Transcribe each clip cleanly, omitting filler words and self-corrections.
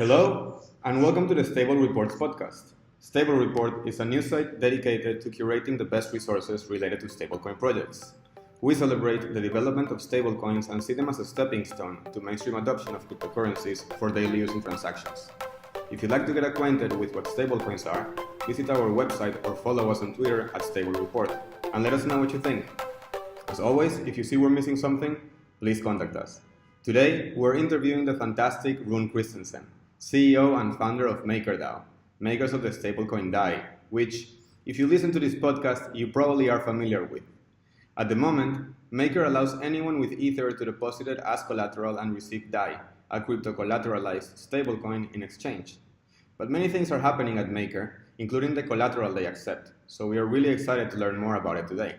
Hello, and welcome to the Stable Reports podcast. Stable Report is a news site dedicated to curating the best resources related to stablecoin projects. We celebrate the development of stablecoins and see them as a stepping stone to mainstream adoption of cryptocurrencies for daily use in transactions. If you'd like to get acquainted with what stablecoins are, visit our website or follow us on Twitter at Stable Report, and let us know what you think. As always, if you see we're missing something, please contact us. Today, we're interviewing the fantastic Rune Christensen, CEO and founder of MakerDAO, makers of the stablecoin DAI, which, if you listen to this podcast, you probably are familiar with. At the moment, Maker allows anyone with Ether to deposit it as collateral and receive DAI, a crypto-collateralized stablecoin, in exchange. But many things are happening at Maker, including the collateral they accept, so we are really excited to learn more about it today.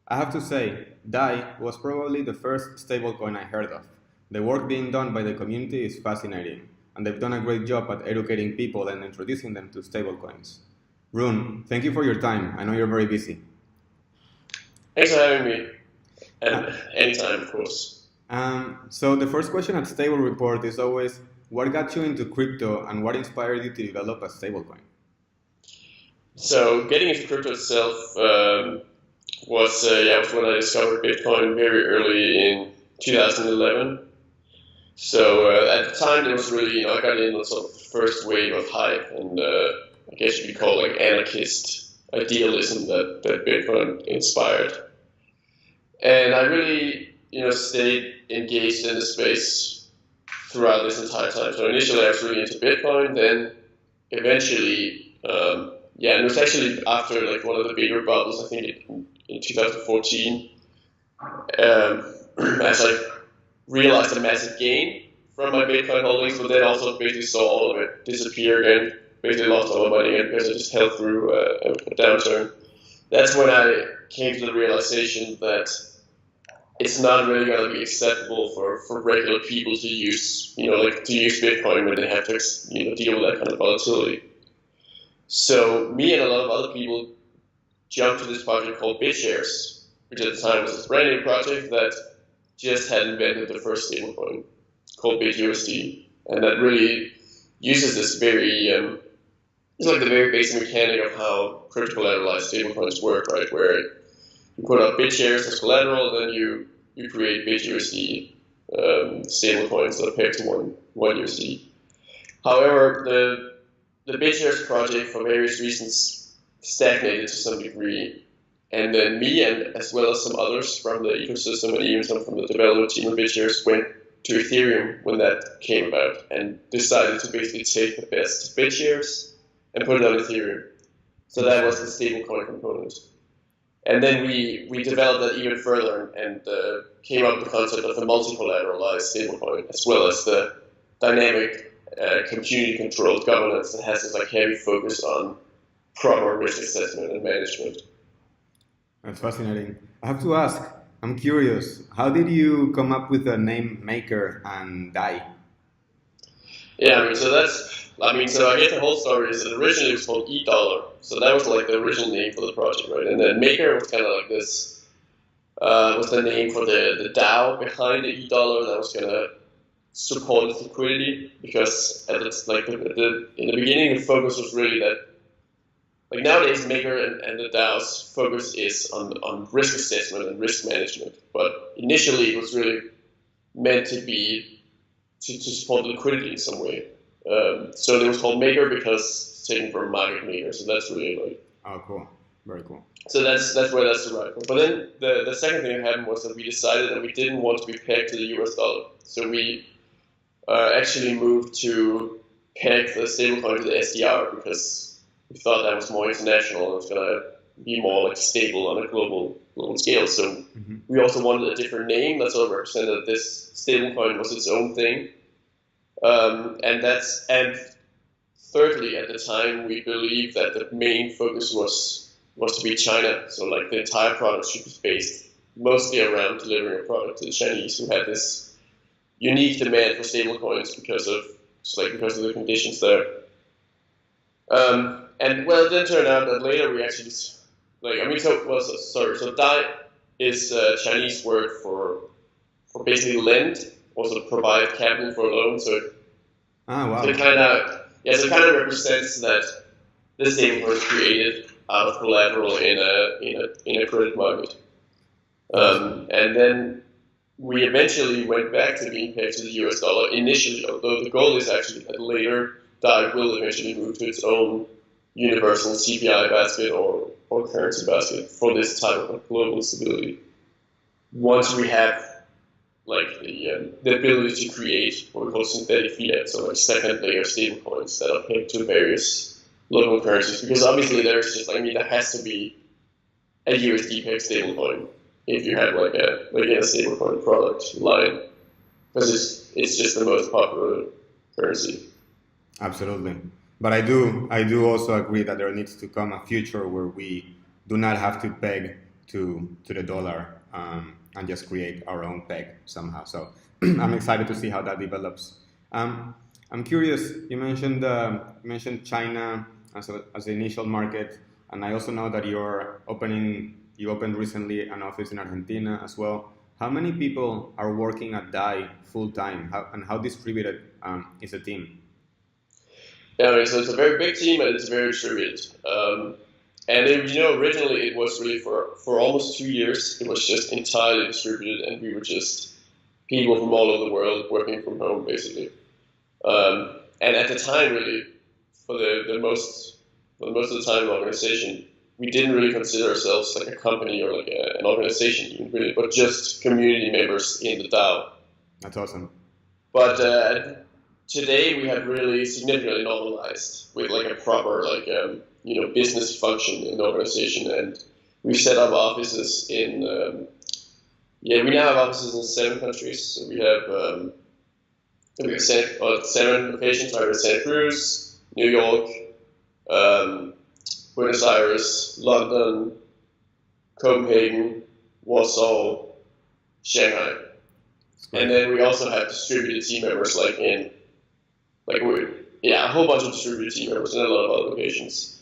I have to say, DAI was probably the first stablecoin I heard of. The work being done by the community is fascinating, and they've done a great job at educating people and introducing them to stablecoins. Rune, thank you for your time. I know you're very busy. Thanks for having me. And anytime, of course. So the first question at Stable Report is always, what got you into crypto and what inspired you to develop a stablecoin? So getting into crypto itself was when I discovered Bitcoin very early in 2011. So at the time, there was really, I got in on sort of the first wave of hype, and I guess you could call it like anarchist idealism that Bitcoin inspired. And I really, stayed engaged in the space throughout this entire time. So initially, I was really into Bitcoin. Then eventually, and it was actually after like one of the bigger bubbles, I think in 2014, as I realized a massive gain from my Bitcoin holdings, but then also basically saw all of it disappear again, basically lost all my money again because I just held through a downturn. That's when I came to the realization that it's not really going to be acceptable for regular people to use, to use Bitcoin when they have to, deal with that kind of volatility. So me and a lot of other people jumped to this project called BitShares, which at the time was this brand new project that just had invented the first stablecoin called BitUSD, and that really uses this very, it's like the very basic mechanic of how crypto-collateralized stablecoins work, right? Where you put up BitShares as collateral, then you create BitUSD stablecoins that are paired to one USD. However, the BitShares project, for various reasons, stagnated to some degree. And then me, and as well as some others from the ecosystem and even some from the development team of BitShares, went to Ethereum when that came about and decided to basically take the best BitShares and put it on Ethereum. So that was the stablecoin component. And then we developed that even further and came up with the concept of the multi-collateralized stablecoin, as well as the dynamic community-controlled governance that has this like heavy focus on proper risk assessment and management. That's fascinating. I have to ask, I'm curious, how did you come up with the name Maker and DAI? Yeah, so I guess the whole story is that originally it was called $. So that was like the original name for the project, right? And then Maker was kind of like this, was the name for the DAO behind the $. That was going to support its liquidity, because in the beginning the focus was really that, like nowadays, Maker and the DAO's focus is on risk assessment and risk management. But initially, it was really meant to be to support liquidity in some way. So it was called Maker because it's taken from market maker. So that's really like. Oh, cool! Very cool. So that's where that's derived from. But then the second thing that happened was that we decided that we didn't want to be pegged to the US dollar. So we actually moved to peg the stablecoin to the SDR because we thought that was more international and it was going to be more like stable on a global scale. So we also wanted a different name that sort of represented that this stablecoin was its own thing. And thirdly, at the time, we believed that the main focus was to be China. So like the entire product should be based mostly around delivering a product to the Chinese, who had this unique demand for stablecoins because of the conditions there. And well, it then turned out that later we actually, so DAI is a Chinese word for basically lend, also provide capital for a loan. So Ah, wow. So it kind of represents that the stablecoin was created out of collateral in a credit market. And then we eventually went back to being pegged to the US dollar initially, although the goal is actually that later DAI will eventually move to its own universal CPI basket or currency basket for this type of global stability. Once we have like the ability to create what we call synthetic fiat, so like second layer stablecoins that are pegged to various local currencies, because obviously there's just there has to be a USD pegged stablecoin if you have like a stablecoin product line, because it's just the most popular currency. Absolutely. But I do also agree that there needs to come a future where we do not have to peg to the dollar and just create our own peg somehow. So I'm excited to see how that develops. I'm curious. You mentioned China as the initial market, and I also know that you opened recently an office in Argentina as well. How many people are working at DAI full time, and how distributed is the team? Yeah, so it's a very big team and it's very distributed. And originally it was really for almost 2 years, it was just entirely distributed, and we were just people from all over the world working from home, basically. And at the time, really, for the most of the time in the organization, we didn't really consider ourselves like a company or like an organization, even really, but just community members in the DAO. That's awesome. But today we have really significantly normalized with like a proper business function in the organization, and we've set up offices in we now have offices in 7 countries. So we have 7 locations: right? Santa Cruz, New York, Buenos Aires, London, Copenhagen, Warsaw, Shanghai. And then we also have distributed team members a whole bunch of distributed team members in a lot of other locations.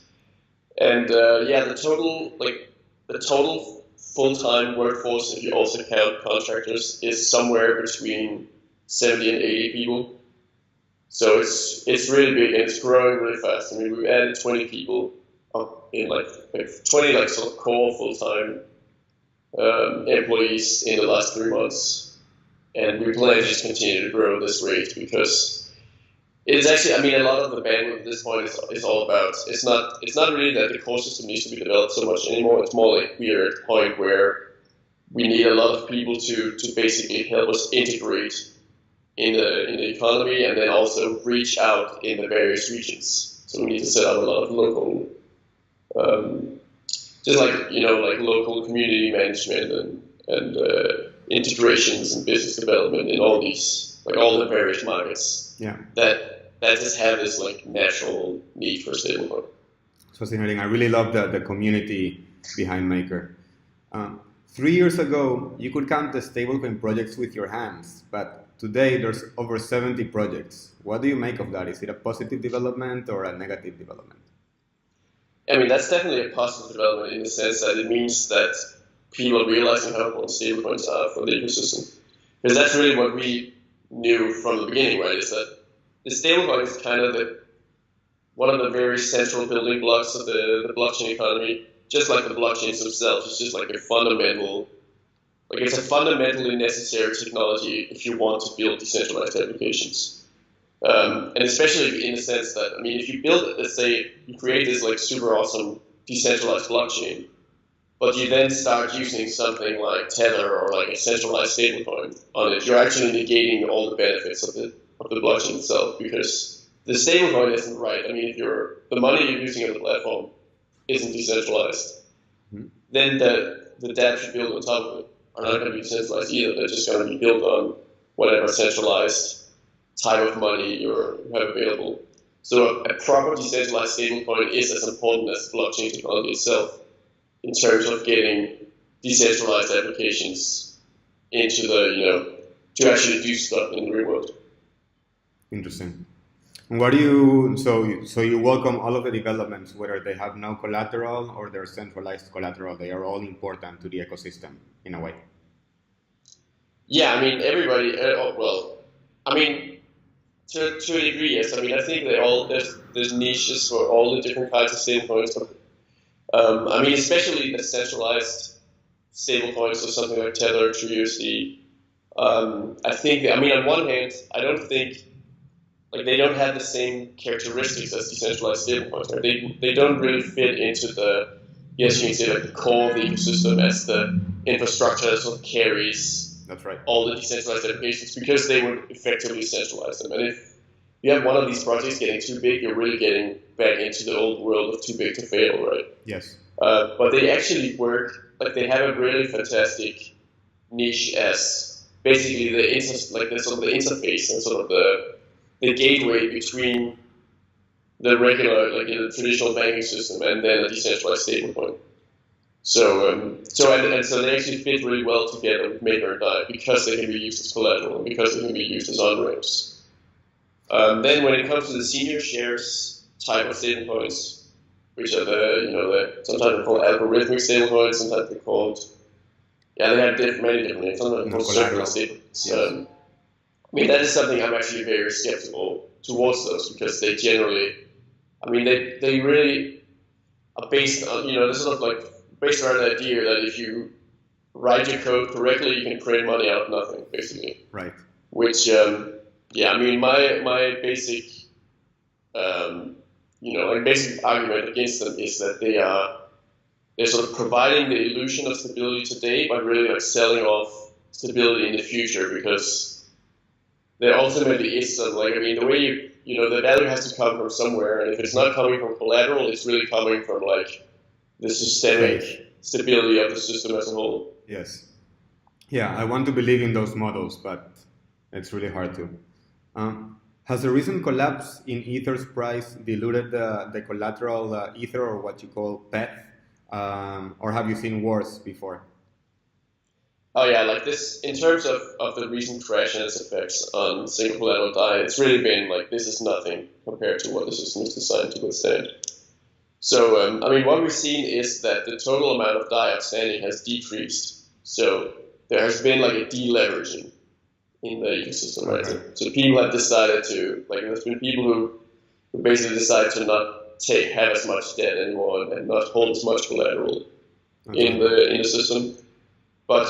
And the total full-time workforce, if you also count contractors, is somewhere between 70 and 80 people. So it's really big and it's growing really fast. I mean, we've added 20 people up in 20 sort of core full-time employees in the last 3 months. And we plan to just continue to grow this rate because it's actually, a lot of the bandwidth at this point is all about, it's not really that the core system needs to be developed so much anymore. It's more like we are at a point where we need a lot of people to basically help us integrate in the economy and then also reach out in the various regions. So we need to set up a lot of local, local community management and integrations and business development in all these, all the various markets. Yeah. That just have this natural need for stablecoin. It's fascinating. I really love the community behind Maker. 3 years ago, you could count the stablecoin projects with your hands, but today there's over 70 projects. What do you make of that? Is it a positive development or a negative development? That's definitely a positive development in the sense that it means that people are realizing how important stablecoins are for the ecosystem. Because that's really what we knew from the beginning, right? Is that the stablecoin is kind of one of the very central building blocks of the blockchain economy. Just like the blockchains themselves, it's just like a fundamental, it's a fundamentally necessary technology if you want to build decentralized applications. And especially in the sense that, if you build, let's say, you create this super awesome decentralized blockchain, but you then start using something like Tether or a centralized stablecoin on it, you're actually negating all the benefits of the blockchain itself, because the stablecoin isn't right. If the money you're using on the platform isn't decentralized, then the dApps you build on top of it are not going to be decentralized either. They're just going to be built on whatever centralized type of money you have available. So a proper decentralized stablecoin is as important as the blockchain technology itself in terms of getting decentralized applications into to actually do stuff in the real world. Interesting. And what do you, so you welcome all of the developments, whether they have no collateral or they're centralized collateral, they are all important to the ecosystem in a way. Yeah, everybody, To a degree, yes. I mean, I think there's niches for all the different kinds of stablecoins. I mean, especially the centralized stablecoins, or something like Tether, TrueUSD. I think I mean, on one hand, I don't think they don't have the same characteristics as decentralized stablecoins. Right? They don't really fit into the, yes, you can say, like the core of the ecosystem as the infrastructure that sort of carries That's right. all the decentralized applications, because they would effectively centralize them. And if you have one of these projects getting too big, you're really getting back into the old world of too big to fail, right? Yes. But they actually work, they have a really fantastic niche as basically the sort of the interface and sort of the gateway between the regular, the traditional banking system and then a decentralized stablecoin. So they actually fit really well together with MakerDAO because they can be used as collateral and because they can be used as on-ramps. Then when it comes to the senior shares type of stablecoins, which are sometimes they're called algorithmic stablecoins, sometimes they're called, they have many different names, sometimes they're called circular stablecoins. Yes. I mean, that is something I'm actually very skeptical towards those, because they generally, they really are based on, they're sort of based around the idea that if you write your code correctly, you can create money out of nothing, basically. Right. Which, my basic, basic argument against them is that they're sort of providing the illusion of stability today, but really selling off stability in the future, because there ultimately is the way the value has to come from somewhere, and if it's not coming from collateral, it's really coming from the systemic stability of the system as a whole. Yes. Yeah, I want to believe in those models, but it's really hard to. Has the recent collapse in Ether's price diluted the collateral Ether, or what you call PET, or have you seen worse before? Oh yeah, this, in terms of the recent crash and its effects on single collateral DAI, it's really been this is nothing compared to what the system is designed to withstand. So, what we've seen is that the total amount of DAI outstanding has decreased. So there has been a deleveraging in the ecosystem, right? Okay. So people have decided to, there's been people who basically decided to not have as much debt anymore and not hold as much collateral in the system. But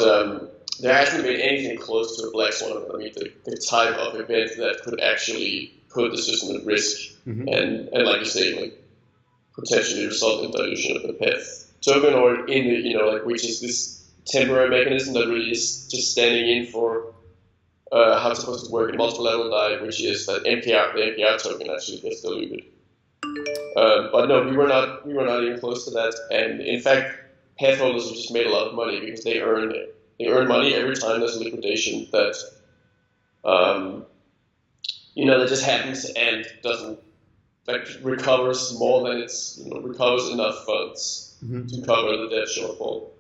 there hasn't been anything close to a black swan event. The type of event that could actually put the system at risk, and like you say, potentially result in dilution of the PET token, or in the which is this temporary mechanism that really is just standing in for how it's supposed to work in multilateral DAI, which is that the NPR token actually gets diluted. But no, we were not even close to that, and in fact, PET holders have just made a lot of money because they earn money every time there's a liquidation that that just happens and doesn't recovers more than it's recovers enough funds to cover the debt shortfall.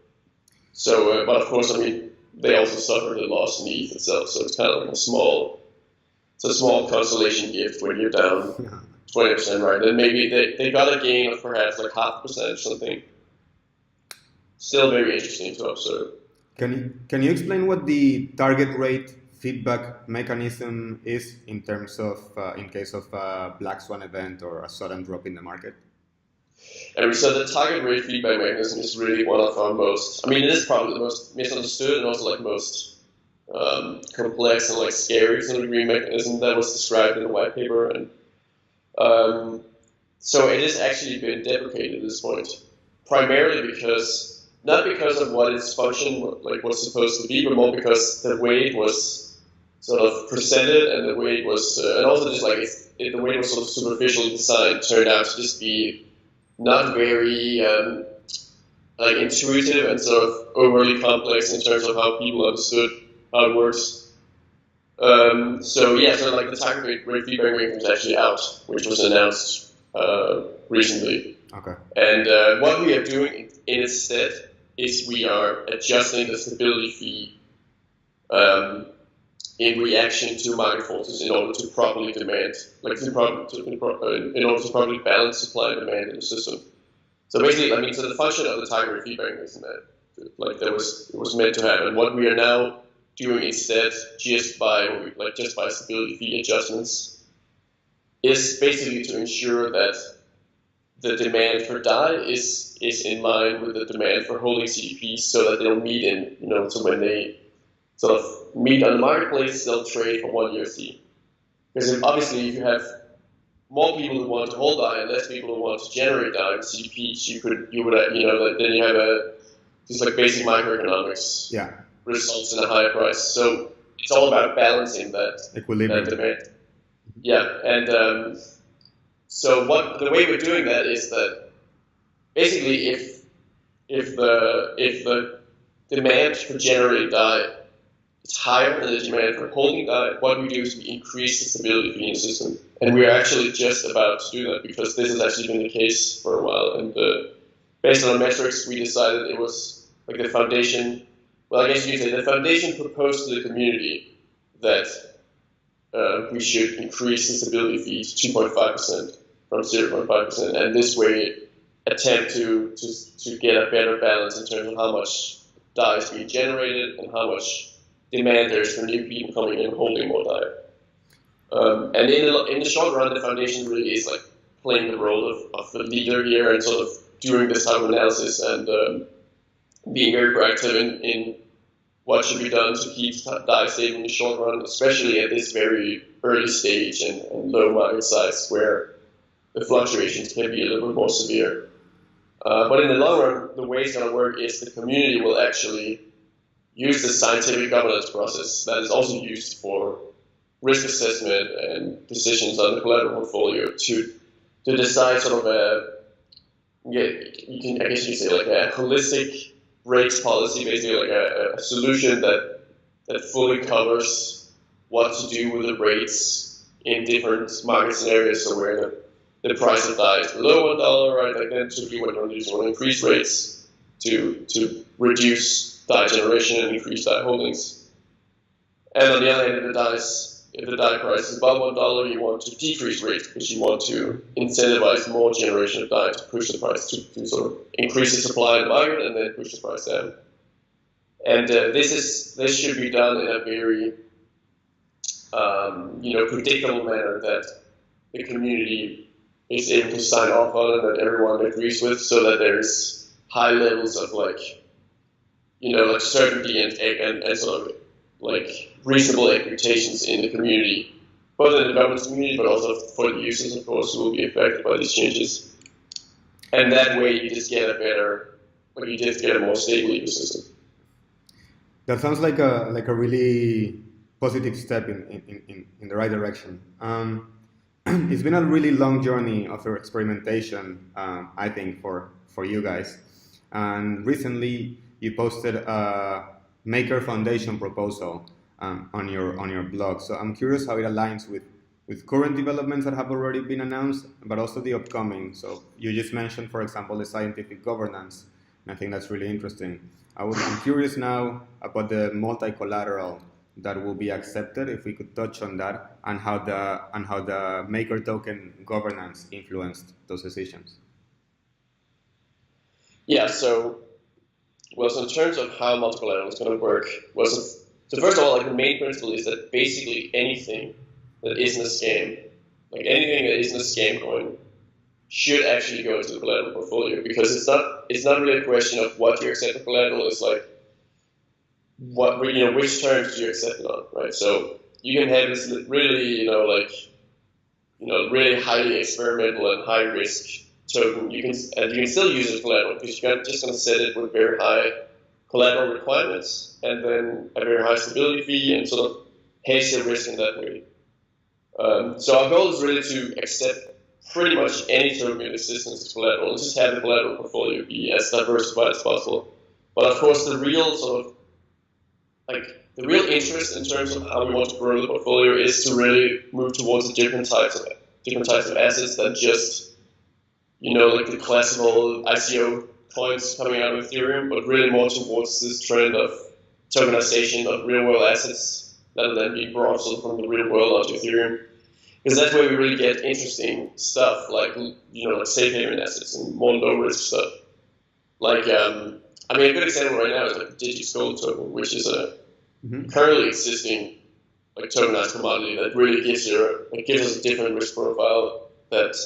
So, but of course, they also suffered a loss in the ETH itself, so it's kind of a small consolation gift when you're down 20%, right? Then maybe they got a gain of perhaps 0.5% or something. Still very interesting to observe. Can you explain what the target rate feedback mechanism is in terms of in case of a black swan event or a sudden drop in the market? And so the target rate feedback mechanism is really one of our most, it is probably the most misunderstood and also most complex and scary to a degree mechanism that was described in the white paper. And so it has actually been deprecated at this point, primarily not because of what its function was supposed to be, but more because the way it was sort of presented and the way it was, and also just the way it was sort of superficially designed turned out to just be not very intuitive and sort of overly complex in terms of how people understood how it works. The target rate feedback mechanism is actually out, which was announced recently. Okay. And what we are doing in its stead is we are adjusting the stability fee in reaction to market forces in order to properly demand, in order to properly balance supply and demand in the system. So basically, so the function of the target rate feedback mechanism that it was meant to have, and what we are now doing instead, just by stability fee adjustments, is basically to ensure that the demand for DAI is in line with the demand for holding CDPs, so that they'll meet in, so when they sort of meet on the marketplace, they'll trade for 1 USD. Because obviously, if you have more people who want to hold DAI and less people who want to generate DAI in CDPs, then you have just like basic microeconomics results in a higher price. So it's all about balancing that equilibrium. That demand. Yeah, and so the way we're doing that is that basically if the demand for generating DAI is higher than the demand for holding DAI, what we do is we increase the stability fee in the system. And we're actually just about to do that because this has actually been the case for a while. And based on our metrics, we decided it was like the foundation. Well, I guess you could say the foundation proposed to the community that we should increase the stability fee to 2.5% from 0.5%, and this way attempt to get a better balance in terms of how much DAI is being generated and how much demand there is for new people coming in holding more DAI. And in the short run, the foundation really is like playing the role of the leader here and sort of doing this type of analysis and being very proactive in what should be done to keep DAI stable in the short run, especially at this very early stage and low market size where the fluctuations can be a little bit more severe. But in the long run, the way it's going to work is the community will actually use the scientific governance process that is also used for risk assessment and decisions on the collateral portfolio to decide sort of I guess you say like a holistic rates policy, basically like a solution that fully covers what to do with the rates in different market scenarios. So where the price of DAI is below $1, right? Like then typically what you want to do is you want to increase rates to reduce DAI generation and increase DAI holdings. And on the other hand, if the DAI price is above $1, you want to decrease rates because you want to incentivize more generation of DAI to push the price to sort of increase the supply in the market and then push the price down. And this should be done in a very predictable manner that the community is able to sign off on and that everyone agrees with, so that there's high levels of like certainty and sort of like reasonable expectations in the community, both in the governance community, but also for the users, of course, who will be affected by these changes. And that way, you just get a more stable ecosystem. That sounds like a really positive step in the right direction. It's been a really long journey of experimentation, I think, for you guys. And recently, you posted a Maker Foundation proposal on your blog. So I'm curious how it aligns with current developments that have already been announced, but also the upcoming. So you just mentioned, for example, the scientific governance, and I think that's really interesting. I'm curious now about the multi-collateral that will be accepted, if we could touch on that, and how the Maker token governance influenced those decisions. Yeah, so in terms of how multi-collateral is going to work, so first of all, like the main principle is that basically anything that isn't a scam, like anything that isn't a scam coin, should actually go into the collateral portfolio, because it's not really a question of what you accept the collateral. It's like which terms do you accept it on, right? So you can have this really really highly experimental and high risk token. You can still use it as collateral because you're just going to set it with very high collateral requirements and then a very high stability fee and sort of hedge the risk in that way. So our goal is really to accept pretty much any token in existence as collateral and just have the collateral portfolio be as diversified as possible. But of course, the real interest in terms of how we want to grow the portfolio is to really move towards the different types of assets than just like the classical ICO coins coming out of Ethereum, but really more towards this trend of tokenization of real world assets that will then be brought sort of from the real world onto Ethereum. Because that's where we really get interesting stuff like safe haven assets and more low risk stuff. Like a good example right now is like the Digix Gold token, which is a currently existing like tokenized commodity that really gives us a different risk profile that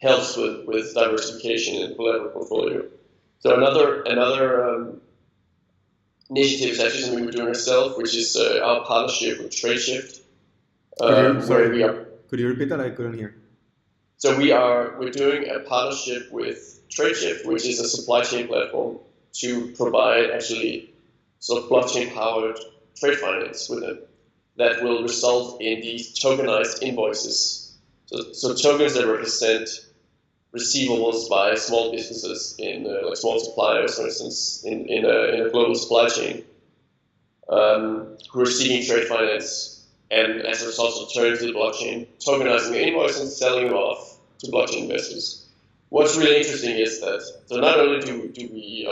helps with diversification in the collateral portfolio. So another initiative is actually something we're doing ourselves, which is our partnership with TradeShift. Could you repeat that? I couldn't hear. So we're doing a partnership with TradeShift, which is a supply chain platform to provide actually sort of blockchain-powered trade finance with them that will result in these tokenized invoices. So tokens that represent receivables by small businesses in like small suppliers, for instance, in a global supply chain, who are seeking trade finance, and as a result of turning to the blockchain, tokenizing the invoice and selling it off to blockchain investors. What's really interesting is that so not only are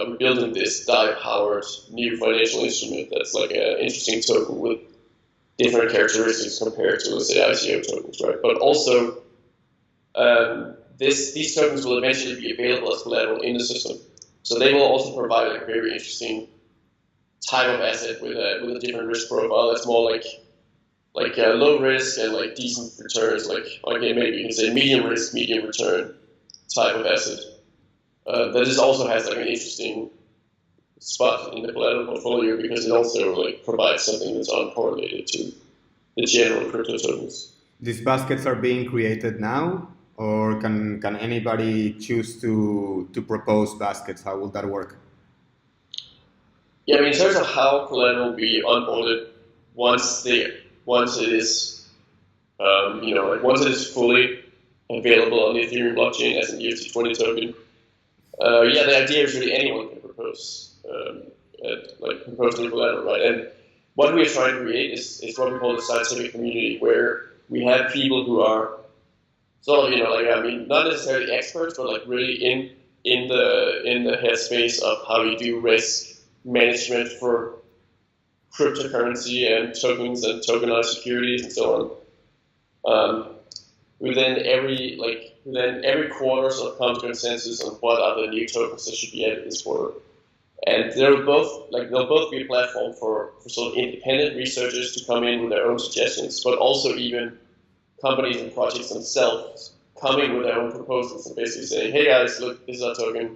we building this DAI-powered new financial instrument that's like an interesting token with different characteristics compared to, let's say, ICO tokens, right? But also these tokens will eventually be available as collateral in the system. So they will also provide a very interesting type of asset with a different risk profile that's more like low risk and like decent returns, like again maybe you can say medium risk, medium return type of asset. That just also has like an interesting spot in the collateral portfolio because it also like provides something that's uncorrelated to the general crypto tokens. These baskets are being created now, or can anybody choose to propose baskets? How will that work? Yeah, I mean, in terms of how collateral will be onboarded once it is, once it is fully available on the Ethereum blockchain as an ERC20 token. The idea is really anyone can propose new collateral, right? And what we are trying to create is what we call the scientific community, where we have people who are sort of, not necessarily experts, but like really in the headspace of how you do risk management for cryptocurrency and tokens and tokenized securities and so on. Within every quarter sort of come to consensus on what are the new tokens that should be added this quarter. And they'll both be a platform for sort of independent researchers to come in with their own suggestions, but also even companies and projects themselves coming with their own proposals and basically saying, hey guys, look, this is our token,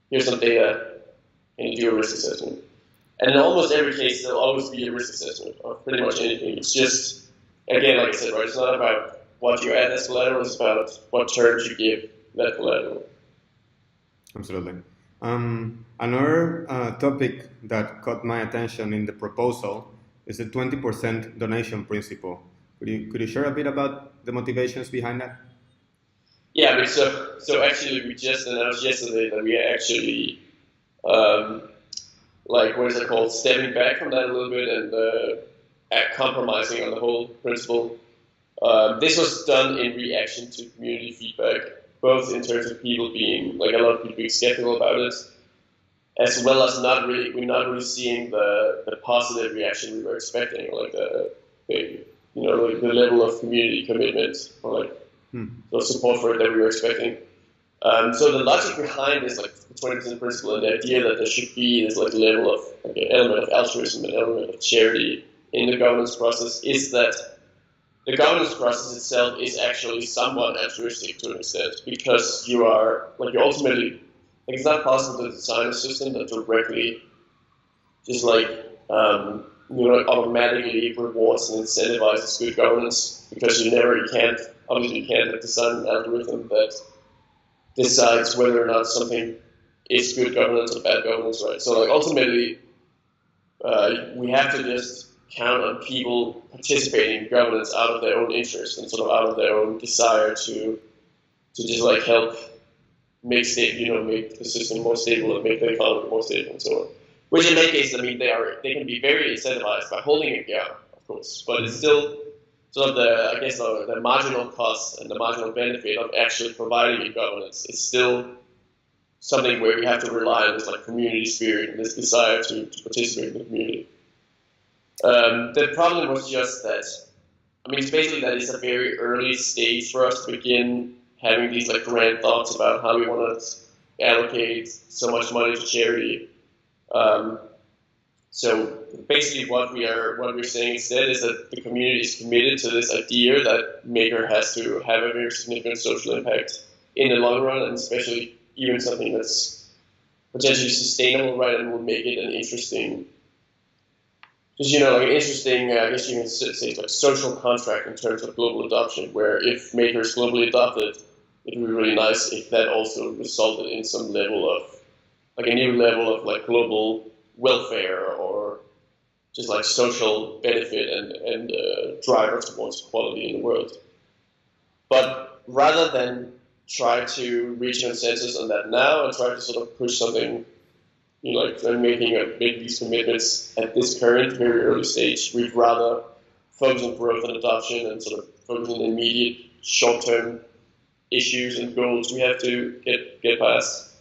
here's some data, and you do a risk assessment. And in almost every case, there'll always be a risk assessment of pretty much anything. It's just, again, like I said, right, it's not about what you add as collateral, it's about what terms you give that collateral. Absolutely. Another topic that caught my attention in the proposal is the 20% donation principle. Could you share a bit about the motivations behind that? Yeah, I mean, so actually we just announced yesterday that we are actually stepping back from that a little bit and compromising on the whole principle. This was done in reaction to community feedback, both in terms of people being, like a lot of people being skeptical about it, as well as we're not really seeing the positive reaction we were expecting, like the level of community commitment or the support for it that we were expecting. So the logic behind this, like the 20% principle, and the idea that there should be this like level of like an element of altruism, an element of charity in the governance process, is that the governance process itself is actually somewhat altruistic to an extent, because you ultimately, it's not possible to design a system that directly just automatically rewards and incentivizes good governance, because you can't design an algorithm that decides whether or not something is good governance or bad governance, right? So ultimately, we have to just count on people participating in governance out of their own interest and sort of out of their own desire to just help make the system more stable and make the economy more stable and so on. Which in many cases, they can be very incentivized by holding it down, of course, but it's still sort of the marginal cost and the marginal benefit of actually providing a governance is still something where you have to rely on this community spirit and this desire to participate in the community. The problem was just that, it's basically that it's a very early stage for us to begin having these grand thoughts about how we want to allocate so much money to charity. So basically, what we're saying instead is that the community is committed to this idea that Maker has to have a very significant social impact in the long run, and especially even something that's potentially sustainable, right, and will make it an interesting, just like an interesting, I guess you can say, like social contract in terms of global adoption. Where if Maker is globally adopted, it would be really nice if that also resulted in some level of, like a new level of like global welfare or just like social benefit and driver towards equality in the world. But rather than try to reach consensus on that now and try to sort of push something, like make these commitments at this current very early stage, we'd rather focus on growth and adoption and sort of focus on immediate short-term issues and goals we have to get past.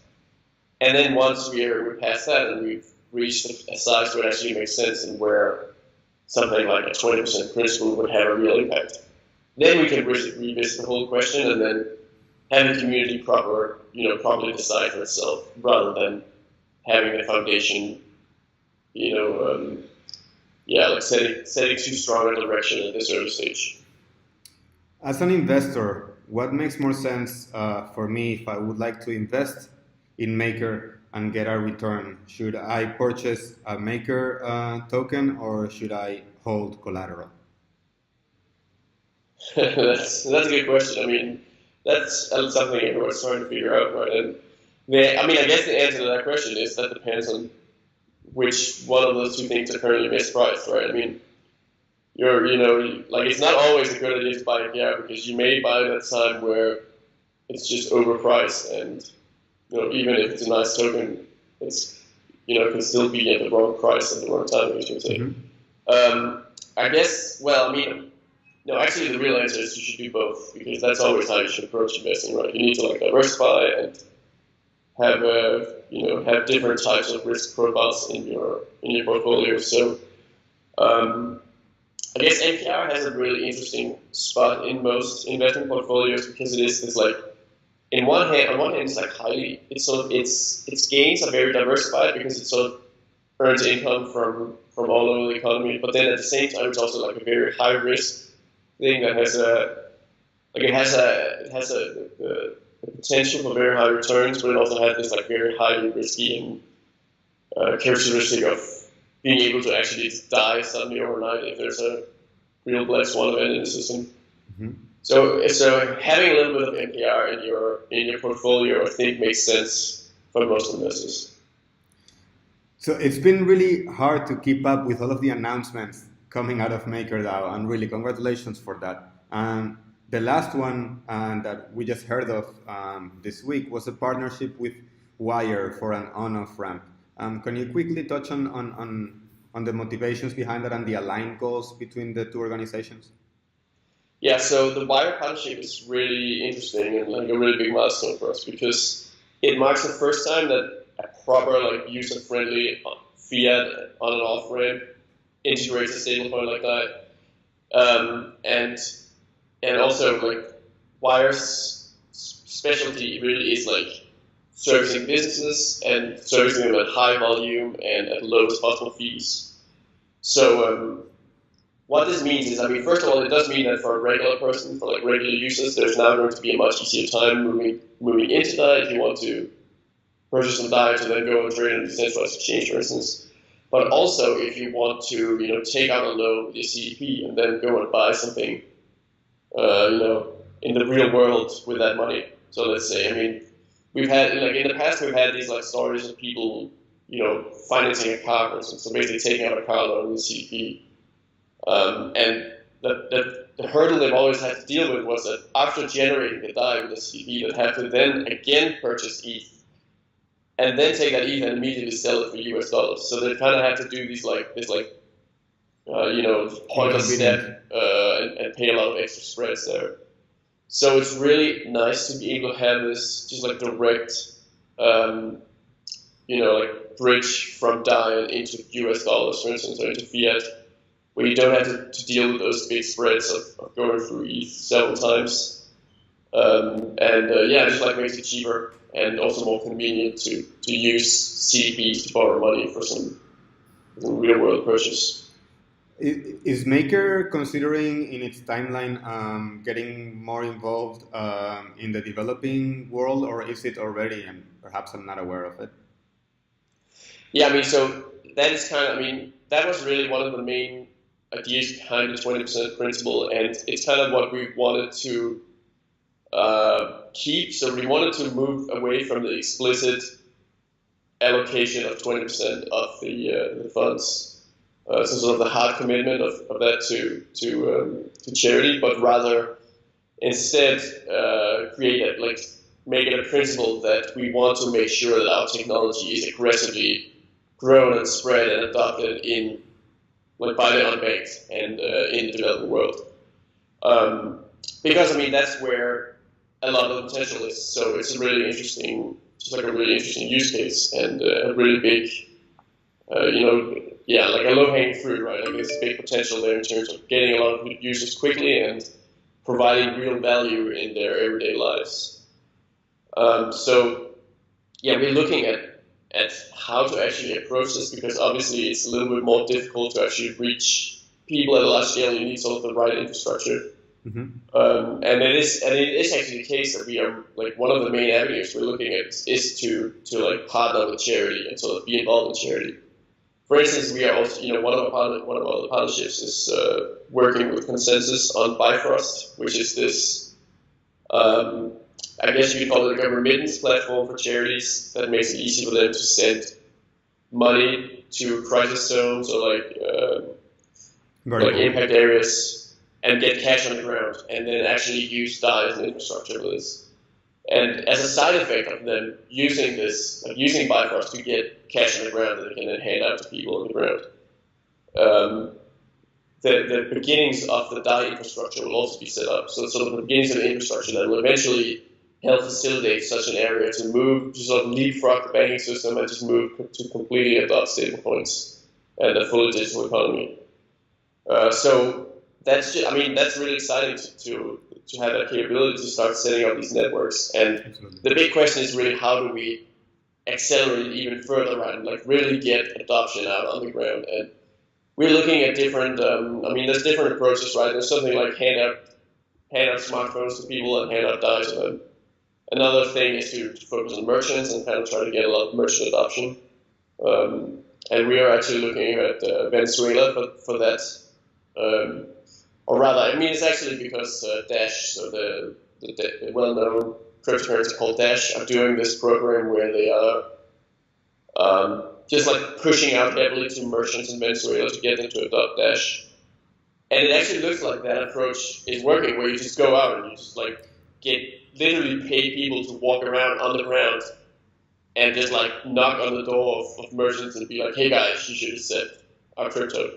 And then once we're past that and we've reached a size where it actually makes sense and where something like a 20% principle would have a real impact, then we can revisit the whole question and then have the community properly decide for itself, rather than having a foundation, like setting too strong a direction at this early stage. As an investor, what makes more sense for me if I would like to invest in Maker and get a return? Should I purchase a Maker token or should I hold collateral? That's a good question. I mean, that's something everyone's trying to figure out, right? And I guess the answer to that question is that depends on which one of those two things are currently mispriced, right? I mean, it's not always a good idea to buy APR because you may buy it at a time where it's just overpriced, and even if it's a nice token, it's can still be at the wrong price at the wrong time, as you would say. Mm-hmm. I guess. Well, I mean, no. Actually, the real answer is you should do both, because that's always how you should approach investing, right? You need to diversify and have have different types of risk profiles in your portfolio. So, I guess NPR has a really interesting spot in most investment portfolios because it is this on one hand it's its gains are very diversified because it sort of earns income from all over the economy, but then at the same time it's also a very high risk thing that has the potential for very high returns, but it also has this very highly risky and characteristic of being able to actually just die suddenly overnight if there's a real black swan event in the system. Mm-hmm. So having a little bit of NPR in your portfolio, I think, makes sense for most investors. So it's been really hard to keep up with all of the announcements coming out of MakerDAO, and really congratulations for that. The last one that we just heard of this week was a partnership with Wire for an OnOff Ramp. Can you quickly touch on the motivations behind that and the aligned goals between the two organizations? Yeah, so the Wire partnership is really interesting and a really big milestone for us because it marks the first time that a proper user-friendly fiat on and off ramp integrates a stablecoin like that, and also Wire's specialty really is servicing businesses and servicing them at high volume and at lowest possible fees. So what this means is, first of all, it does mean that for a regular person, for regular users, there's now going to be a much easier time moving into DAI if you want to purchase some DAI to then go and trade on a decentralized exchange, for instance. But also if you want to, take out a loan with your CDP and then go and buy something, in the real world with that money. So let's say, we've had, in the past, we've had these stories of people, financing a car, for instance, so basically taking out a car loan with CDP. And the hurdle they've always had to deal with was that after generating the DAI with the CDP, they'd have to then again purchase ETH, and then take that ETH and immediately sell it for US dollars. So they kind of have to do these pointless step and pay a lot of extra spreads there. So it's really nice to be able to have this just direct, bridge from DAI into US dollars, for instance, or into fiat, where you don't have to deal with those big spreads of going through ETH several times. Just makes it cheaper and also more convenient to use CDPs to borrow money for some real world approaches. Is Maker considering in its timeline getting more involved in the developing world, or is it already, and perhaps I'm not aware of it? Yeah, I mean, so that is kind of, I mean, that was really one of the main ideas behind the 20% principle, and it's kind of what we wanted to keep. So we wanted to move away from the explicit allocation of 20% of the funds. So sort of the hard commitment of that to charity, but rather instead create it, like make it a principle that we want to make sure that our technology is aggressively grown and spread and adopted in like by the unbanked and in the developing world. Because I mean that's where a lot of the potential is. So it's a really interesting, just like a really interesting use case and a really big, like a low-hanging fruit, right? Like there's big potential there in terms of getting a lot of users quickly and providing real value in their everyday lives. We're looking at how to actually approach this, because obviously it's a little bit more difficult to actually reach people at a large scale. You need sort of the right infrastructure. Mm-hmm. And it is actually the case that we are like one of the main avenues we're looking at is to like partner with charity and sort of be involved in charity. For instance, we are also, one of our partnerships is working with Consensus on Bifrost, which is this, I guess you could call it like a remittance platform for charities that makes it easy for them to send money to crisis zones or like impact areas and get cash on the ground, and then actually use DAO as an infrastructure for this. And as a side effect of them using this, like using Bifrost to get cash on the ground that they can then hand out to people on the ground, the beginnings of the DAO infrastructure will also be set up. So sort of the beginnings of the infrastructure that will eventually help facilitate such an area to move, to sort of leapfrog the banking system and just move to completely adopt stablecoins and a fully digital economy. So that's really exciting to have that capability to start setting up these networks. And absolutely. The big question is really how do we accelerate it even further, right? And like really get adoption out on the ground. And we're looking at different, there's different approaches, right? There's something like hand out smartphones to people and hand out DAOs to them. Another thing is to focus on merchants and kind of try to get a lot of merchant adoption. And we are actually looking at Venezuela for that. Or rather, it's actually because Dash, so the well-known cryptocurrency called Dash, are doing this program where they are just like pushing out heavily to merchants in Venezuela to get them to adopt Dash. And it actually looks like that approach is working, where you just go out and you just like literally pay people to walk around on the ground and just like knock on the door of merchants and be like, hey guys, you should accept our crypto.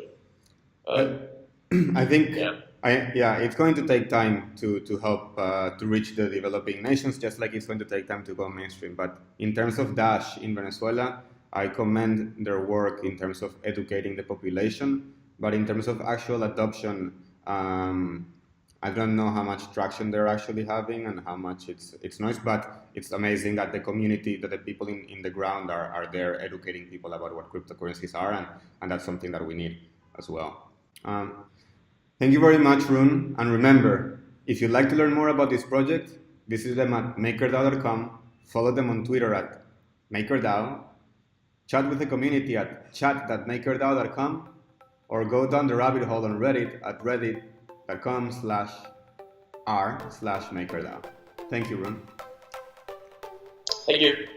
I think it's going to take time to help to reach the developing nations, just like it's going to take time to go mainstream. But in terms of Dash in Venezuela, I commend their work in terms of educating the population. But in terms of actual adoption, I don't know how much traction they're actually having and how much it's noise. But it's amazing that the community, that the people in the ground are there educating people about what cryptocurrencies are, and that's something that we need as well. Thank you very much, Rune. And remember, if you'd like to learn more about this project, visit them at MakerDAO.com, follow them on Twitter at MakerDAO, chat with the community at chat.makerdao.com, or go down the rabbit hole on Reddit at reddit.com/r/MakerDAO. Thank you, Rune. Thank you.